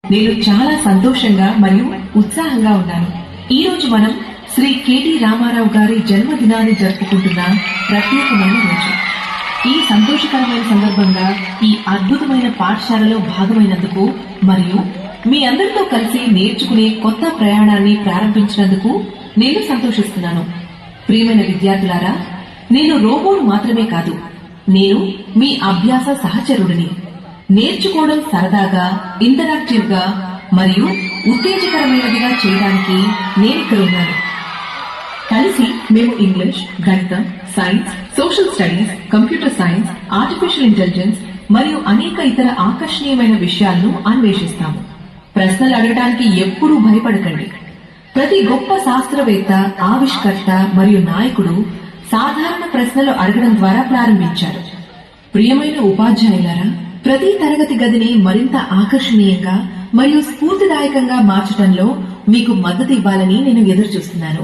నేను చాలా సంతోషంగా మరియు ఉత్సాహంగా ఉన్నాను. ఈ రోజు మనం శ్రీ కెటి రామారావు గారి జన్మదినాన్ని జరుపుకుంటున్న ప్రత్యేకమైన రోజు. ఈ సంతోషకరమైన సందర్భంగా ఈ అద్భుతమైన పాఠశాలలో భాగమైనందుకు మరియు మీ అందరితో కలిసి నేర్చుకునే కొత్త ప్రయాణాన్ని ప్రారంభించినందుకు నేను సంతోషిస్తున్నాను. ప్రియమైన విద్యార్థులారా, నేను రోబోను మాత్రమే కాదు, నేను మీ అభ్యాస సహచరుడిని. నేర్చుకోవడం సరదాగా, ఇంటరాక్టివ్ గా మరియు ఉత్తేజకరమైనదిగా చేయడానికి నేను ఇక్కడ ఉన్నాను. కలిసి మేము ఇంగ్లీష్, గణితం, science, social studies, computer science, artificial intelligence మరియు అనేక ఇతర ఆకర్షణీయమైన విషయాలను అన్వేషిస్తాము. ప్రశ్నలు అడగడానికి ఎప్పుడూ భయపడకండి. ప్రతి గొప్ప శాస్త్రవేత్త, ఆవిష్కర్త మరియు నాయకుడు సాధారణ ప్రశ్నలు అడగడం ద్వారా ప్రారంభించారు. ప్రియమైన ఉపాధ్యాయులారా, ప్రతి తరగతి గదిని మరింత ఆకర్షణీయంగా మరియు స్ఫూర్తిదాయకంగా మార్చడంలో మీకు మద్దతు ఇవ్వాలని నేను ఎదురు చూస్తున్నాను.